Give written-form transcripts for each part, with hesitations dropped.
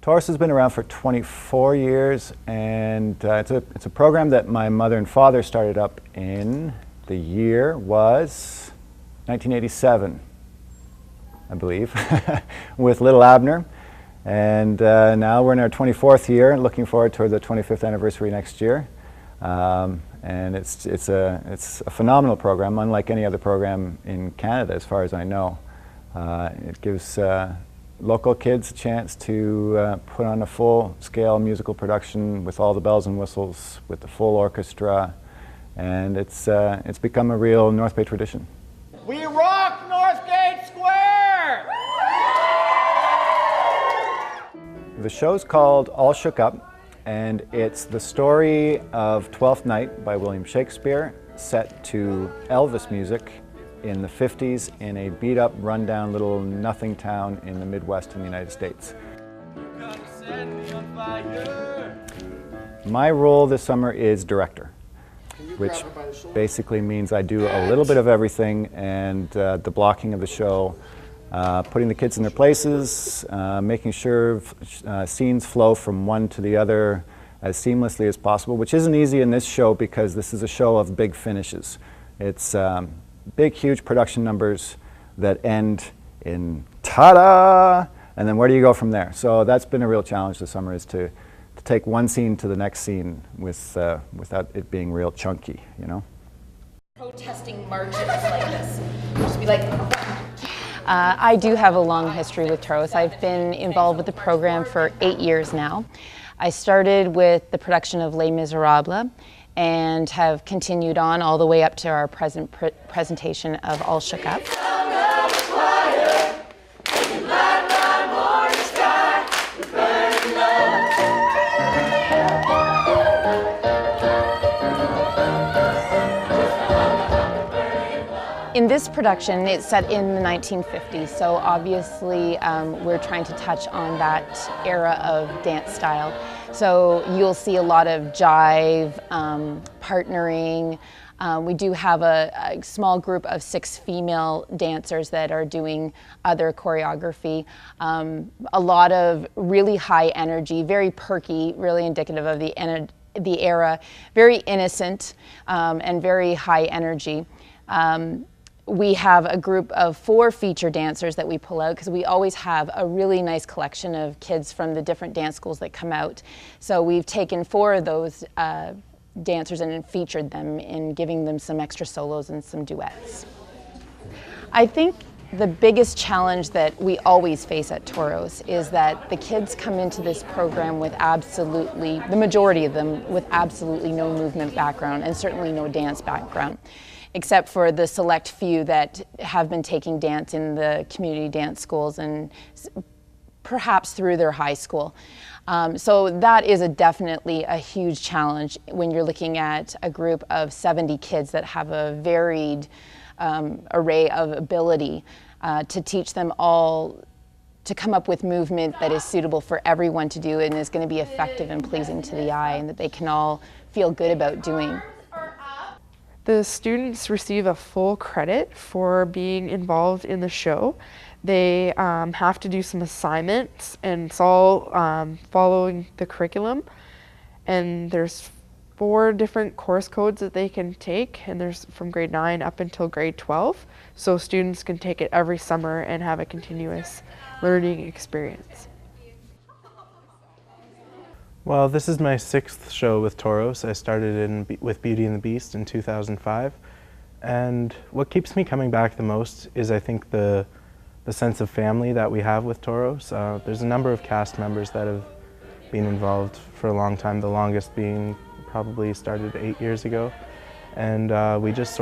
TOROS has been around for 24 years, and it's a program that my mother and father started up in. The year was 1987, I believe, with little Abner. And now we're in our 24th year, looking forward to the 25th anniversary next year. And it's a phenomenal program, unlike any other program in Canada, as far as I know. It gives local kids a chance to put on a full-scale musical production with all the bells and whistles, with the full orchestra, and it's become a real North Bay tradition. We rock Northgate Square! The show's called All Shook Up, and it's the story of Twelfth Night by William Shakespeare, set to Elvis music in the 50s in a beat-up, run-down little nothing town in the Midwest in the United States. My role this summer is director, which basically means I do a little bit of everything, and the blocking of the show, putting the kids in their places, making sure scenes flow from one to the other as seamlessly as possible, which isn't easy in this show because this is a show of big finishes. It's big, huge production numbers that end in ta-da, and then where do you go from there? So that's been a real challenge this summer, is to take one scene to the next scene without it being real chunky, you know? Protesting marches like this. Just be like... I do have a long history with TOROS. I've been involved with the program for 8 years now. I started with the production of Les Miserables, and have continued on all the way up to our present presentation of All Shook Up. In this production, it's set in the 1950s, so obviously we're trying to touch on that era of dance style. So you'll see a lot of jive, partnering. We do have a small group of 6 female dancers that are doing other choreography. A lot of really high energy, very perky, really indicative of the era, very innocent and very high energy. We have a group of 4 feature dancers that we pull out because we always have a really nice collection of kids from the different dance schools that come out. So we've taken 4 of those dancers and featured them in giving them some extra solos and some duets. I think the biggest challenge that we always face at TOROS is that the kids come into this program with absolutely, the majority of them, with absolutely no movement background and certainly no dance background, except for the select few that have been taking dance in the community dance schools and perhaps through their high school. So that is definitely a huge challenge when you're looking at a group of 70 kids that have a varied array of ability to teach them all to come up with movement that is suitable for everyone to do and is going to be effective and pleasing to the eye and that they can all feel good about doing. The students receive a full credit for being involved in the show. They have to do some assignments, and it's all following the curriculum. And there's 4 different course codes that they can take, and there's from grade 9 up until grade 12. So students can take it every summer and have a continuous learning experience. Well, this is my 6th show with TOROS. I started with Beauty and the Beast in 2005. And what keeps me coming back the most is, I think, the sense of family that we have with TOROS. There's a number of cast members that have been involved for a long time, the longest being probably started 8 years ago. And we just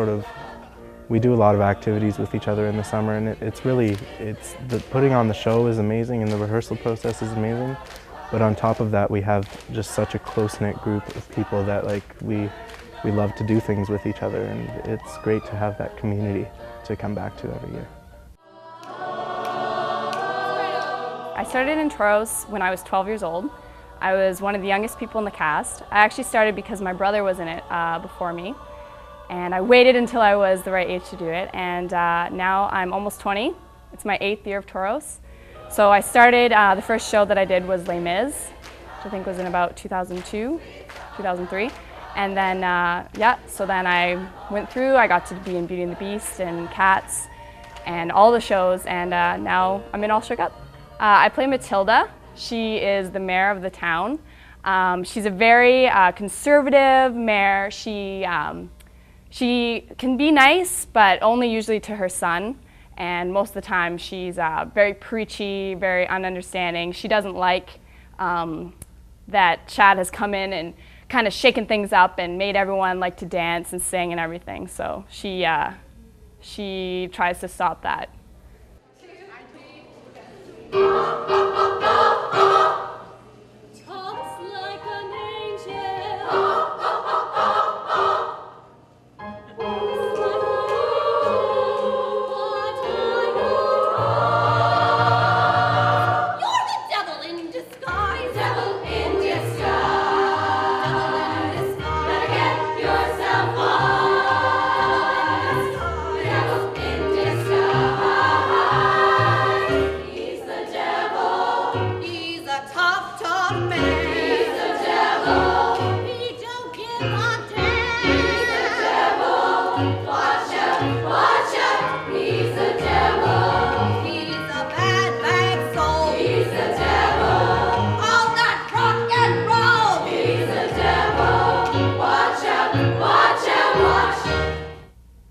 we do a lot of activities with each other in the summer, and putting on the show is amazing and the rehearsal process is amazing. But on top of that, we have just such a close-knit group of people that we love to do things with each other, and it's great to have that community to come back to every year. I started in TOROS when I was 12 years old. I was one of the youngest people in the cast. I actually started because my brother was in it before me, and I waited until I was the right age to do it, and now I'm almost 20. It's my 8th year of TOROS. So I started, the first show that I did was Les Mis, which I think was in about 2002, 2003. And then, so then I went through, I got to be in Beauty and the Beast and Cats and all the shows, and now I'm in All Shook Up. I play Matilda. She is the mayor of the town. She's a very conservative mayor. She can be nice, but only usually to her son. And most of the time she's very preachy, very ununderstanding. She doesn't like that Chad has come in and kind of shaken things up and made everyone like to dance and sing and everything. So she tries to stop that.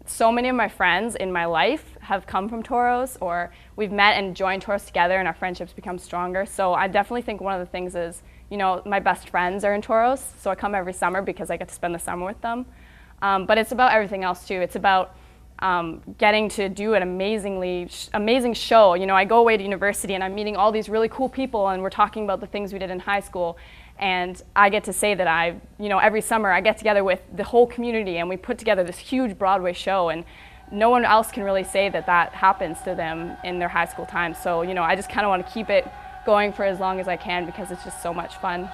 So many of my friends in my life have come from TOROS, or we've met and joined TOROS together and our friendships become stronger. So I definitely think one of the things is, you know, my best friends are in TOROS, so I come every summer because I get to spend the summer with them. But it's about everything else too. It's about getting to do an amazing show. You know, I go away to university and I'm meeting all these really cool people and we're talking about the things we did in high school. And I get to say that every summer I get together with the whole community and we put together this huge Broadway show, and no one else can really say that that happens to them in their high school time. So, you know, I just kind of want to keep it going for as long as I can because it's just so much fun.